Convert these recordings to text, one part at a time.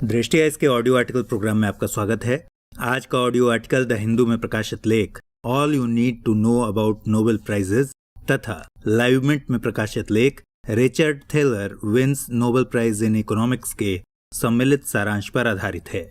दृष्टि के audio article programme में आपका स्वागत है। आज का ऑडियो आर्टिकल द हिंदू में प्रकाशित लेख all you need to know about Nobel prizes तथा लाइव मिंट में प्रकाशित लेख Richard Thaler wins Nobel prize in economics के सम्मिलित सारांश पर आधारित है।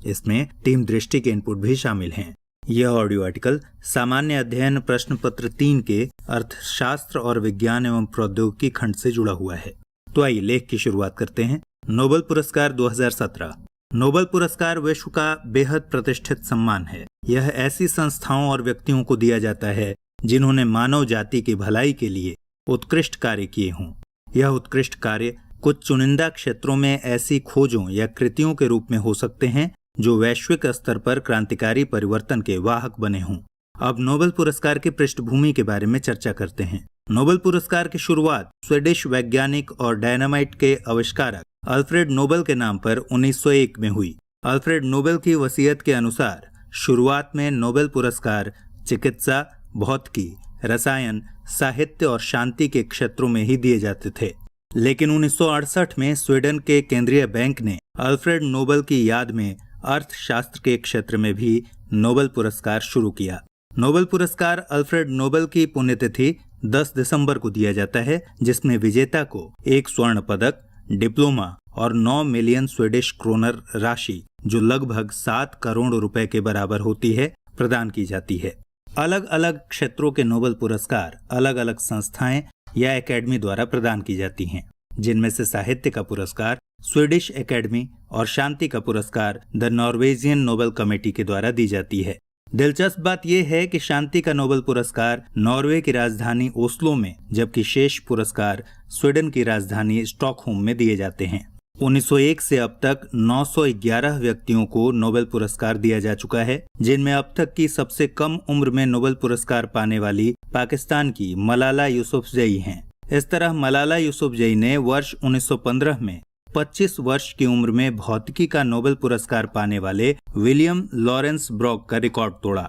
इसमें टीम दृष्टि के इनपुट भी शामिल हैं। यह ऑडियो आर्टिकल सामान्य अध्ययन प्रश्न पत्र 3 के अर्थशास्त्र और विज्ञान एवं प्रौद्योगिकी खंड से जुड़ा हुआ है। तो आइए लेख की शुरुआत करते हैं। नोबेल पुरस्कार 2017। नोबेल पुरस्कार विश्व का बेहद प्रतिष्ठित सम्मान है। यह ऐसी संस्थाओं और व्यक्तियों को दिया जाता है जिन्होंने मानव जाति की भलाई के लिए उत्कृष्ट कार्य किए हों। यह उत्कृष्ट कार्य कुछ चुनिंदा क्षेत्रों में ऐसी खोजों या कृतियों के रूप में हो सकते हैं जो वैश्विक स्तर पर क्रांतिकारी परिवर्तन के वाहक बने हों। अब नोबेल पुरस्कार की पृष्ठभूमि के बारे में चर्चा करते हैं। नोबेल पुरस्कार की शुरुआत स्वीडिश वैज्ञानिक और डायनामाइट के आविष्कारक अल्फ्रेड नोबेल के नाम पर 1901 में हुई। अल्फ्रेड नोबेल की वसीयत के अनुसार शुरुआत में नोबेल पुरस्कार चिकित्सा, भौतिकी, रसायन, साहित्य और शांति के क्षेत्रों में ही दिए जाते थे। लेकिन 1968 में स्वीडन के केंद्रीय बैंक ने अल्फ्रेड नोबेल की याद में अर्थशास्त्र के क्षेत्र में भी नोबेल पुरस्कार शुरू किया। नोबेल पुरस्कार अल्फ्रेड नोबेल की पुण्यतिथि 10 दिसंबर को दिया जाता है, जिसमें विजेता को एक स्वर्ण पदक, डिप्लोमा और 9 मिलियन स्वीडिश क्रोनर राशि, जो लगभग 7 करोड़ रुपए के बराबर होती है, प्रदान की जाती है। अलग अलग क्षेत्रों के नोबेल पुरस्कार अलग अलग संस्थाएं या एकेडमी द्वारा प्रदान की जाती हैं, जिनमें से साहित्य का पुरस्कार स्वीडिश एकेडमी और शांति का पुरस्कार द नॉर्वेजियन नोबेल कमेटी के द्वारा दी जाती है। दिलचस्प बात यह है कि शांति का नोबेल पुरस्कार नॉर्वे की राजधानी ओस्लो में, जबकि शेष पुरस्कार स्वीडन की राजधानी स्टॉकहोम में दिए जाते हैं। 1901 से अब तक 911 व्यक्तियों को नोबेल पुरस्कार दिया जा चुका है, जिनमें अब तक की सबसे कम उम्र में नोबेल पुरस्कार पाने वाली पाकिस्तान की मलाला यूसुफजई हैं। इस तरह मलाला यूसुफजई ने वर्ष 1915 में 25 वर्ष की उम्र में भौतिकी का नोबेल पुरस्कार पाने वाले विलियम लॉरेंस ब्रॉग का रिकॉर्ड तोड़ा।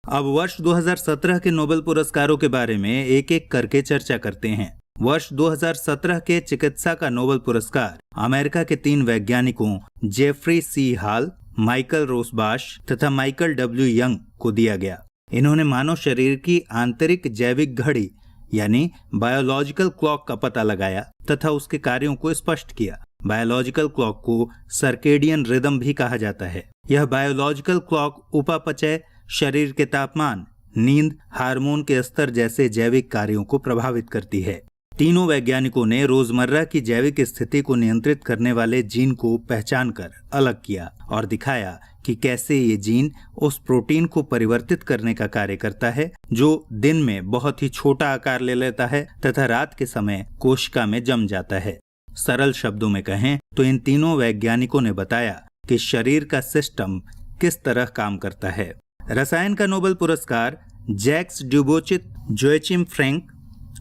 अब वर्ष 2017 के नोबेल पुरस्कारों के बारे में एक एक करके चर्चा करते हैं। वर्ष 2017 के चिकित्सा का नोबेल पुरस्कार अमेरिका के 3 वैज्ञानिकों जेफरी सी हॉल, माइकल रोसबाश तथा माइकल डब्ल्यू यंग को दिया गया। इन्होंने मानव शरीर की आंतरिक जैविक घड़ी यानी बायोलॉजिकल क्लॉक का पता लगाया तथा उसके कार्यों को स्पष्ट किया। बायोलॉजिकल क्लॉक को सर्केडियन रिदम भी कहा जाता है। यह बायोलॉजिकल क्लॉक उपापचय, शरीर के तापमान, नींद, हार्मोन के स्तर जैसे जैविक कार्यों को प्रभावित करती है। तीनों वैज्ञानिकों ने रोजमर्रा की जैविक स्थिति को नियंत्रित करने वाले जीन को पहचानकर अलग किया और दिखाया कि कैसे ये जीन उस प्रोटीन को परिवर्तित करने का कार्य करता है जो दिन में बहुत ही छोटा आकार ले लेता है तथा रात के समय कोशिका में जम जाता है। सरल शब्दों में कहें तो इन तीनों वैज्ञानिकों ने बताया कि शरीर का सिस्टम किस तरह काम करता है। रसायन का नोबेल पुरस्कार जैक्स ड्यूबोचिट, जोएचिम फ्रैंक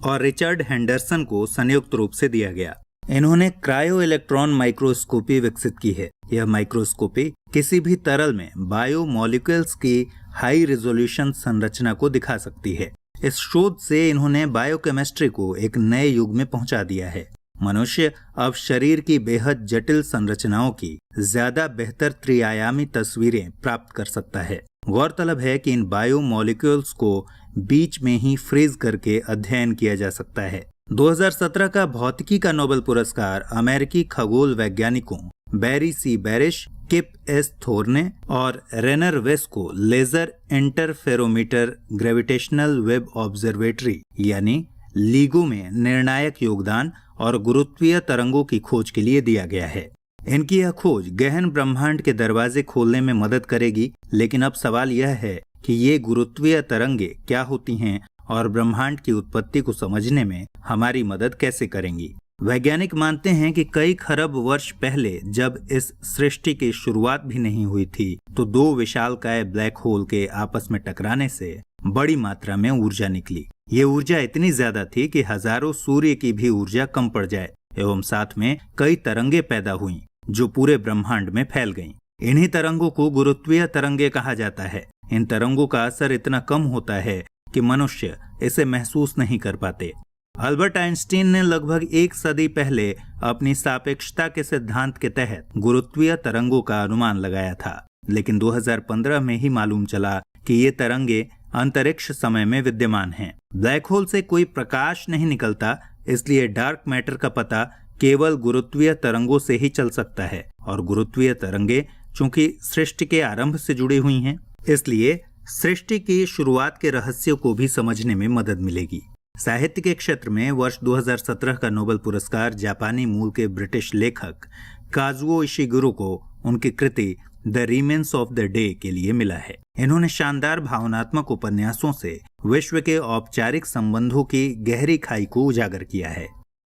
और रिचर्ड हेंडरसन को संयुक्त रूप से दिया गया। इन्होंने क्रायो इलेक्ट्रॉन माइक्रोस्कोपी विकसित की है। यह माइक्रोस्कोपी किसी भी तरल में बायोमोलिक्यूल्स की हाई रिजोल्यूशन संरचना को दिखा सकती है। इस शोध से इन्होंने बायोकेमिस्ट्री को एक नए युग में पहुंचा दिया है। मनुष्य अब शरीर की बेहद जटिल संरचनाओं की ज्यादा बेहतर त्रिआयामी तस्वीरें प्राप्त कर सकता है। गौरतलब है कि इन बायोमोलिक्यूल्स को बीच में ही फ्रीज करके अध्ययन किया जा सकता है। 2017 का भौतिकी का नोबेल पुरस्कार अमेरिकी खगोल वैज्ञानिकों बैरी सी बैरिश, किप एस थोर्ने और रेनर वेस को laser interferometer gravitational wave observatory यानी लीगो में निर्णायक योगदान और गुरुत्वीय तरंगों की खोज के लिए दिया गया है। इनकी यह खोज गहन ब्रह्मांड के दरवाजे खोलने में मदद करेगी, लेकिन अब सवाल यह है कि ये गुरुत्वीय तरंगे क्या होती हैं और ब्रह्मांड की उत्पत्ति को समझने में हमारी मदद कैसे करेंगी। वैज्ञानिक मानते हैं कि कई खरब वर्ष पहले जब इस सृष्टि की शुरुआत भी नहीं हुई थी, तो 2 विशालकाय ब्लैक होल के आपस में टकराने से बड़ी मात्रा में ऊर्जा निकली। ये ऊर्जा इतनी ज्यादा थी कि हजारों सूर्य की भी ऊर्जा कम पड़ जाए एवं साथ में कई तरंगे पैदा हुईं जो पूरे ब्रह्मांड में फैल गईं। इन्हीं तरंगों को गुरुत्वीय तरंगे कहा जाता है। इन तरंगों का असर इतना कम होता है कि मनुष्य इसे महसूस नहीं कर पाते। अल्बर्ट आइंस्टीन ने लगभग एक सदी पहले अपनी सापेक्षता के सिद्धांत के तहत गुरुत्वीय तरंगों का अनुमान लगाया था, लेकिन 2015 में ही मालूम चला कि ये तरंगे अंतरिक्ष समय में विद्यमान हैं। ब्लैक होल से कोई प्रकाश नहीं निकलता, इसलिए डार्क मैटर का पता केवल गुरुत्वीय तरंगों से ही चल सकता है। और गुरुत्वीय तरंगे चूंकि सृष्टि के आरंभ से जुड़ी हुई हैं, इसलिए सृष्टि की शुरुआत के रहस्य को भी समझने में मदद मिलेगी। साहित्य के क्षेत्र में वर्ष 2017 का नोबेल पुरस्कार जापानी मूल के ब्रिटिश लेखक काजुओ इशिगुरो को उनकी कृति the remains of the day के लिए मिला है। इन्होंने शानदार भावनात्मक उपन्यासों से विश्व के औपचारिक संबंधों की गहरी खाई को उजागर किया है।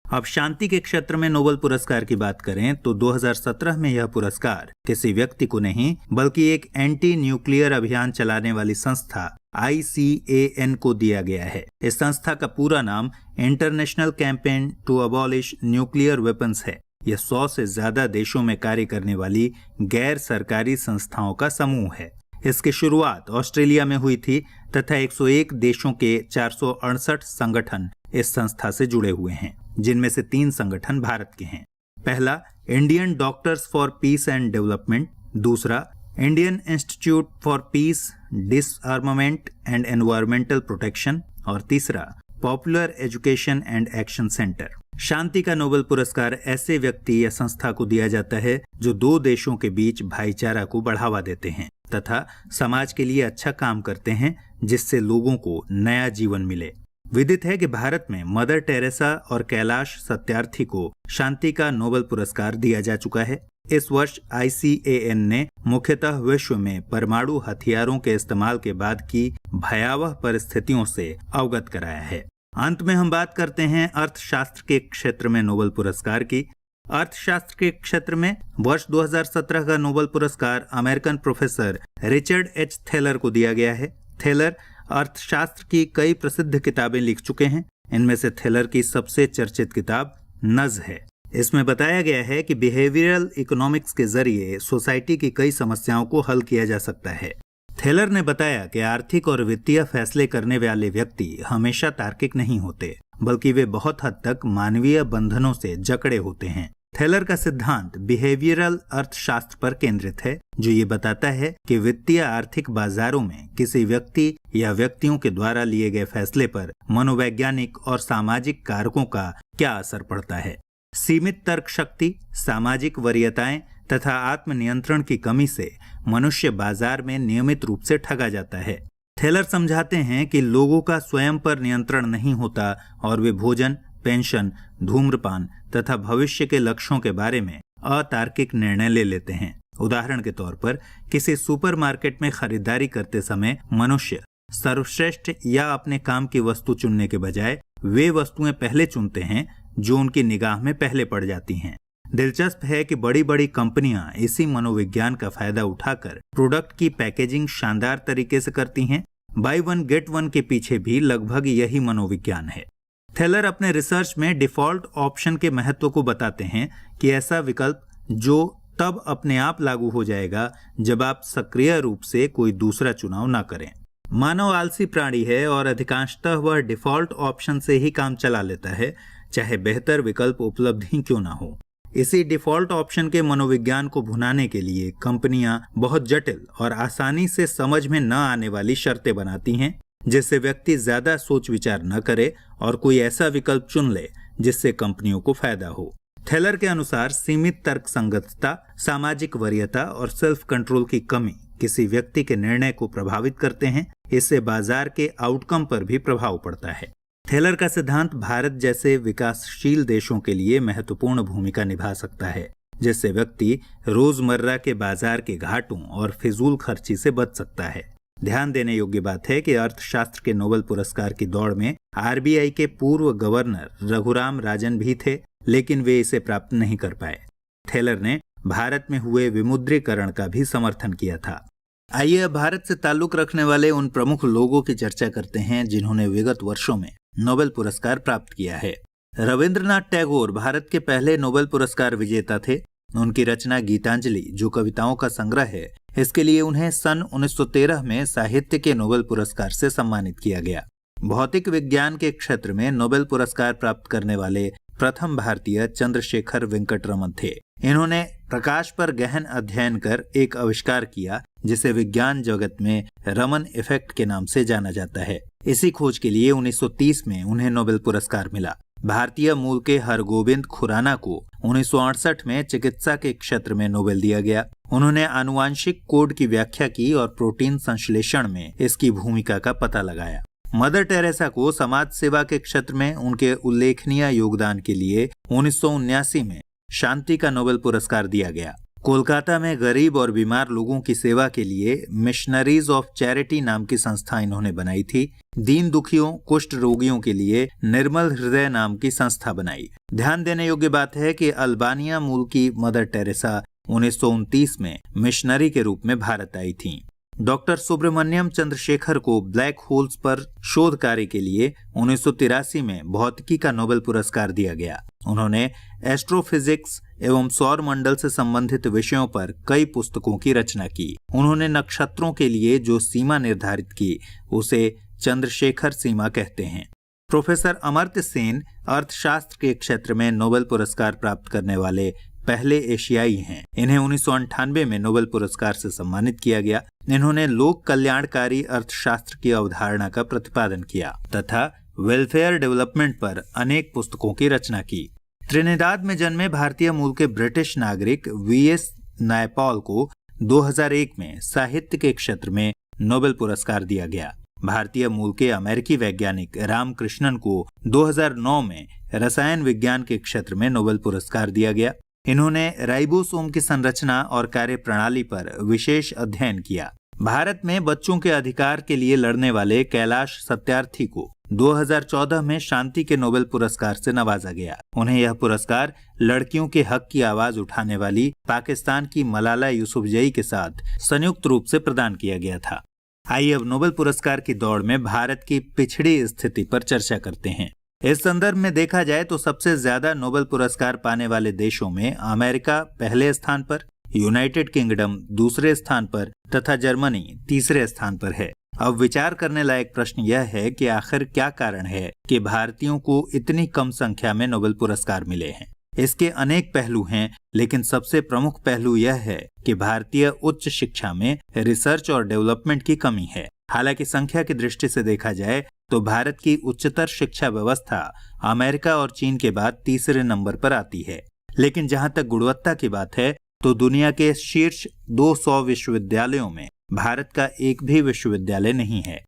अब शांति के क्षेत्र में नोबेल पुरस्कार की बात करें तो 2017 में यह पुरस्कार किसी व्यक्ति को नहीं बल्कि एक एंटी न्यूक्लियर अभियान चलाने वाली संस्था ICAN को दिया गया है। इस संस्था का पूरा नाम International Campaign to Abolish Nuclear Weapons है। यह 100 से ज्यादा देशों में कार्य करने वाली गैर सरकारी संस्थाओं का समूह है। इसकी शुरुआत ऑस्ट्रेलिया में हुई थी तथा 101 देशों के 468 संगठन इस संस्था से जुड़े हुए हैं, जिनमें से 3 संगठन भारत के हैं। पहला Indian doctors for peace and development, दूसरा Indian institute for peace, disarmament and environmental protection और तीसरा popular education and action centre. शांति का नोबेल पुरस्कार ऐसे व्यक्ति या संस्था को दिया जाता है जो 2 देशों के बीच भाईचारा को बढ़ावा देते हैं तथा समाज के लिए अच्छा काम करते हैं, जिससे लोगों को नया जीवन मिले। विदित है कि भारत में मदर टेरेसा और कैलाश सत्यार्थी को शांति का नोबेल पुरस्कार दिया जा चुका है। इस वर्ष ICAN ने मुख्यतः विश्व में परमाणु हथियारों के इस्तेमाल के बाद की भयावह परिस्थितियों से अवगत कराया है। अंत में हम बात करते हैं अर्थशास्त्र के क्षेत्र में नोबेल पुरस्कार की। अर्थशास्त्र के क्षेत्र में वर्ष 2017 का नोबेल पुरस्कार American professor Richard H. Thaler को दिया गया है। थेलर अर्थशास्त्र की कई प्रसिद्ध किताबें लिख चुके हैं। इनमें से थेलर की सबसे चर्चित किताब नज़ है। इसमें बताया गया है कि बिहेवियरल इकोनॉमिक्स के जरिए सोसाइटी की कई समस्याओं को हल किया जा सकता है। थेलर ने बताया कि आर्थिक और वित्तीय फैसले करने वाले व्यक्ति हमेशा तार्किक नहीं होते, बल्कि वे बहुत हद तक मानवीय बंधनों से जकड़े होते हैं। थेलर का सिद्धांत बिहेवियरल अर्थशास्त्र पर केंद्रित है, जो ये बताता है कि वित्तीय आर्थिक बाजारों में किसी व्यक्ति या व्यक्तियों के द्वारा लिए गए फैसले पर मनोवैज्ञानिक और सामाजिक कारकों का क्या असर पड़ता है। सीमित तर्क शक्ति, सामाजिक वरीयताएं तथा आत्मनियंत्रण की कमी से मनुष्य बाजार में नियमित रूप से ठगा जाता है। थेलर समझाते हैं कि लोगों का स्वयं पर नियंत्रण नहीं होता और वे भोजन, पेंशन, धूम्रपान तथा भविष्य के लक्ष्यों के बारे में अतार्किक निर्णय ले लेते हैं। उदाहरण के तौर पर किसी सुपरमार्केट में खरीदारी करते समय मनुष्य सर्वश्रेष्ठ या अपने काम की वस्तु चुनने के बजाय वे वस्तुएं पहले चुनते हैं जो उनकी निगाह में पहले पड़ जाती हैं। दिलचस्प है कि बड़ी बड़ी कंपनियां इसी मनोविज्ञान का फायदा उठाकर प्रोडक्ट की पैकेजिंग शानदार तरीके से करती हैं। बाय वन गेट वन के पीछे भी लगभग यही मनोविज्ञान है। थेलर अपने रिसर्च में डिफॉल्ट ऑप्शन के महत्व को बताते हैं कि ऐसा विकल्प जो तब अपने आप लागू हो जाएगा जब आप सक्रिय रूप से कोई दूसरा चुनाव ना करें। मानव आलसी प्राणी है और अधिकांशतः वह डिफॉल्ट ऑप्शन से ही काम चला लेता है, चाहे बेहतर विकल्प उपलब्ध ही क्यों ना हो। इसी डिफॉल्ट ऑप्शन के मनोविज्ञान को भुनाने के लिए कंपनियां बहुत जटिल और आसानी से समझ में न आने वाली शर्तें बनाती हैं, जिससे व्यक्ति ज्यादा सोच विचार न करे और कोई ऐसा विकल्प चुन ले जिससे कंपनियों को फायदा हो। थेलर के अनुसार सीमित तर्क संगतता, सामाजिक वरीयता और सेल्फ कंट्रोल की कमी किसी व्यक्ति के निर्णय को प्रभावित करते हैं। इससे बाजार के आउटकम पर भी प्रभाव पड़ता है। थेलर का सिद्धांत भारत जैसे विकासशील देशों के लिए महत्वपूर्ण भूमिका निभा सकता है, जिससे व्यक्ति रोजमर्रा के बाजार के घाटों और फिजूल खर्ची से बच सकता है। ध्यान देने योग्य बात है कि अर्थशास्त्र के नोबेल पुरस्कार की दौड़ में RBI के पूर्व गवर्नर रघुराम राजन भी थे, लेकिन वे इसे प्राप्त नहीं कर पाए। थेलर ने भारत में हुए विमुद्रीकरण का भी समर्थन किया था। आइए अब भारत से ताल्लुक रखने वाले उन प्रमुख लोगों की चर्चा करते हैं जिन्होंने विगत वर्षों में नोबेल पुरस्कार प्राप्त किया है। रविंद्रनाथ टैगोर भारत के पहले नोबेल पुरस्कार विजेता थे। उनकी रचना गीतांजलि, जो कविताओं का संग्रह है, इसके लिए उन्हें सन 1913 में साहित्य के नोबेल पुरस्कार से सम्मानित किया गया। भौतिक विज्ञान के क्षेत्र में नोबेल पुरस्कार प्राप्त करने वाले प्रथम भारतीय चंद्रशेखर वेंकटरमन थे। इन्होंने प्रकाश पर गहन अध्ययन कर एक आविष्कार किया जिसे विज्ञान जगत में रमन इफेक्ट के नाम से जाना जाता है। इसी खोज के लिए 1930 में उन्हें नोबेल पुरस्कार मिला। भारतीय मूल के हरगोविंद खुराना को 1968 में चिकित्सा के क्षेत्र में नोबेल दिया गया। उन्होंने आनुवांशिक कोड की व्याख्या की और प्रोटीन संश्लेषण में इसकी भूमिका का पता लगाया। मदर टेरेसा को समाज सेवा के क्षेत्र में उनके उल्लेखनीय योगदान के लिए 1979 में शांति का नोबेल पुरस्कार दिया गया। कोलकाता में गरीब और बीमार लोगों की सेवा के लिए मिशनरीज ऑफ चैरिटी नाम की संस्था इन्होंने बनाई थी। दीन दुखियों, कुष्ठ रोगियों के लिए निर्मल हृदय नाम की संस्था बनाई। ध्यान देने योग्य बात है कि अल्बानिया मूल की मदर टेरेसा 1929 में मिशनरी के रूप में भारत आई थीं। डॉक्टर सुब्रमण्यम चंद्रशेखर को ब्लैक होल्स पर शोध कार्य के लिए 1983 में भौतिकी का नोबेल पुरस्कार दिया गया। उन्होंने एस्ट्रोफिजिक्स एवं सौर मंडल से संबंधित विषयों पर कई पुस्तकों की रचना की। उन्होंने नक्षत्रों के लिए जो सीमा निर्धारित की उसे चंद्रशेखर सीमा कहते हैं। प्रोफेसर अमर्त्य सेन अर्थशास्त्र के क्षेत्र में नोबेल पुरस्कार प्राप्त करने वाले पहले एशियाई हैं। इन्हें 1998 में नोबेल पुरस्कार से सम्मानित किया गया। इन्होंने लोक कल्याणकारी अर्थशास्त्र की अवधारणा का प्रतिपादन किया तथा वेलफेयर डेवलपमेंट पर अनेक पुस्तकों की रचना की। त्रिनिदाद में जन्मे भारतीय मूल के ब्रिटिश नागरिक वीएस नायपॉल को 2001 में साहित्य के क्षेत्र में नोबेल पुरस्कार दिया गया। भारतीय मूल के अमेरिकी वैज्ञानिक रामकृष्णन को 2009 में रसायन विज्ञान के क्षेत्र में नोबेल पुरस्कार दिया गया। इन्होंने राइबोसोम की संरचना और कार्यप्रणाली पर विशेष अध्ययन किया। भारत में बच्चों के अधिकार के लिए लड़ने वाले कैलाश सत्यार्थी को 2014 में शांति के नोबेल पुरस्कार से नवाजा गया। उन्हें यह पुरस्कार लड़कियों के हक की आवाज उठाने वाली पाकिस्तान की मलाला यूसुफजई के साथ संयुक्त रूप से प्रदान किया गया था। आइए अब नोबेल पुरस्कार की दौड़ में भारत की पिछड़ी स्थिति पर चर्चा करते हैं। इस संदर्भ में देखा जाए तो सबसे ज्यादा नोबेल पुरस्कार पाने वाले देशों में अमेरिका पहले स्थान पर, यूनाइटेड किंगडम दूसरे स्थान पर तथा जर्मनी तीसरे स्थान पर है। अब विचार करने लायक प्रश्न यह है कि आखिर क्या कारण है कि भारतीयों को इतनी कम संख्या में नोबेल पुरस्कार मिले हैं। इसके अनेक पहलू हैं, लेकिन सबसे प्रमुख पहलू यह है कि भारतीय उच्च शिक्षा में रिसर्च और डेवलपमेंट की कमी है। हालांकि संख्या की दृष्टि से देखा जाए तो भारत की उच्चतर शिक्षा व्यवस्था अमेरिका और चीन के बाद तीसरे नंबर पर आती है, लेकिन जहां तक गुणवत्ता की बात है तो दुनिया के शीर्ष 200 विश्वविद्यालयों में भारत का एक भी विश्वविद्यालय नहीं है।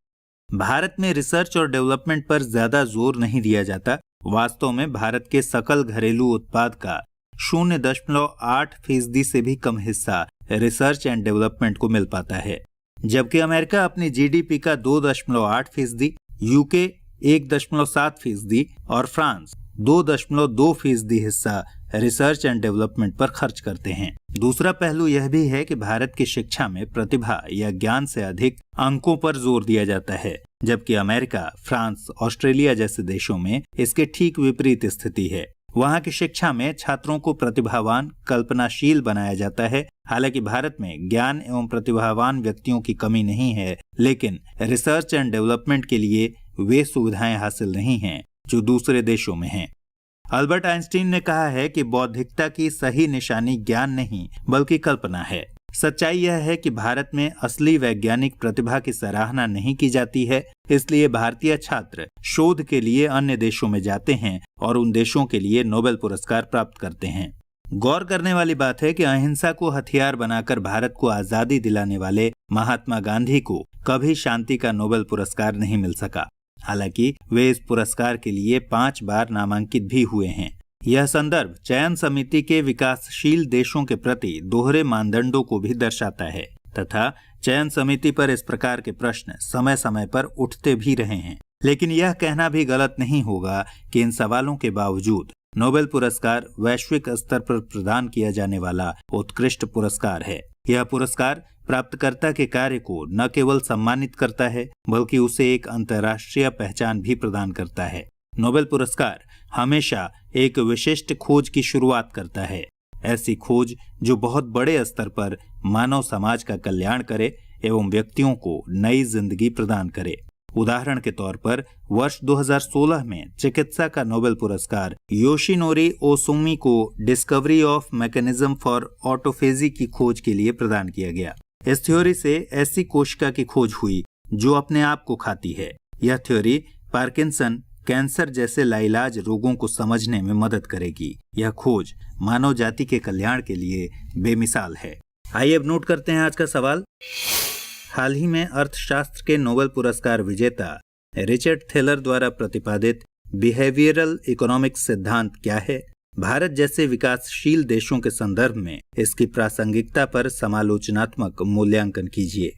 भारत में रिसर्च और डेवलपमेंट पर ज्यादा जोर नहीं दिया जाता। वास्तव में भारत के सकल घरेलू उत्पाद का 0.8% से भी कम हिस्सा रिसर्च एंड डेवलपमेंट को मिल पाता है, जबकि अमेरिका अपनी जीडीपी का 2.8%, यूके 1.7% और फ्रांस 2.2% हिस्सा रिसर्च एंड डेवलपमेंट पर खर्च करते हैं। दूसरा पहलू यह भी है कि भारत की शिक्षा में प्रतिभा या ज्ञान से अधिक अंकों पर जोर दिया जाता है, जबकि अमेरिका, फ्रांस, ऑस्ट्रेलिया जैसे देशों में इसके ठीक विपरीत स्थिति है। वहाँ की शिक्षा में छात्रों को प्रतिभावान, कल्पनाशील बनाया जाता है। हालांकि भारत में ज्ञान एवं प्रतिभावान व्यक्तियों की कमी नहीं है, लेकिन रिसर्च एंड डेवलपमेंट के लिए वे सुविधाएं हासिल नहीं हैं जो दूसरे देशों में हैं। अल्बर्ट आइंस्टीन ने कहा है कि बौद्धिकता की सही निशानी ज्ञान नहीं बल्कि कल्पना है। सच्चाई यह है कि भारत में असली वैज्ञानिक प्रतिभा की सराहना नहीं की जाती है, इसलिए भारतीय छात्र शोध के लिए अन्य देशों में जाते हैं और उन देशों के लिए नोबेल पुरस्कार प्राप्त करते हैं। गौर करने वाली बात है कि अहिंसा को हथियार बनाकर भारत को आजादी दिलाने वाले महात्मा गांधी को कभी शांति का नोबेल पुरस्कार नहीं मिल सका। हालांकि वे इस पुरस्कार के लिए 5 बार नामांकित भी हुए हैं। यह संदर्भ चयन समिति के विकासशील देशों के प्रति दोहरे मानदंडों को भी दर्शाता है तथा चयन समिति पर इस प्रकार के प्रश्न समय समय पर उठते भी रहे हैं। लेकिन यह कहना भी गलत नहीं होगा कि इन सवालों के बावजूद नोबेल पुरस्कार वैश्विक स्तर पर प्रदान किया जाने वाला उत्कृष्ट पुरस्कार है। यह पुरस्कार प्राप्तकर्ता के कार्य को न केवल सम्मानित करता है बल्कि उसे एक अंतर्राष्ट्रीय पहचान भी प्रदान करता है। नोबेल पुरस्कार हमेशा एक विशिष्ट खोज की शुरुआत करता है, ऐसी खोज जो बहुत बड़े स्तर पर मानव समाज का कल्याण करे एवं व्यक्तियों को नई जिंदगी प्रदान करे। उदाहरण के तौर पर वर्ष 2016 में चिकित्सा का नोबेल पुरस्कार योशिनोरी ओसुमी को discovery of mechanism for autophagy की खोज के लिए प्रदान किया गया। इस थ्योरी से ऐसी कोशिका की खोज हुई जो अपने आप को खाती है। यह थ्योरी पार्किंसन, कैंसर जैसे लाइलाज रोगों को समझने में मदद करेगी। यह खोज मानव जाति के कल्याण के लिए बेमिसाल है। आइए अब नोट करते हैं आज का सवाल। हाल ही में अर्थशास्त्र के नोबेल पुरस्कार विजेता रिचर्ड थेलर द्वारा प्रतिपादित बिहेवियरल इकोनॉमिक्स सिद्धांत क्या है? भारत जैसे विकासशील देशों के संदर्भ में इसकी प्रासंगिकता पर समालोचनात्मक मूल्यांकन कीजिए।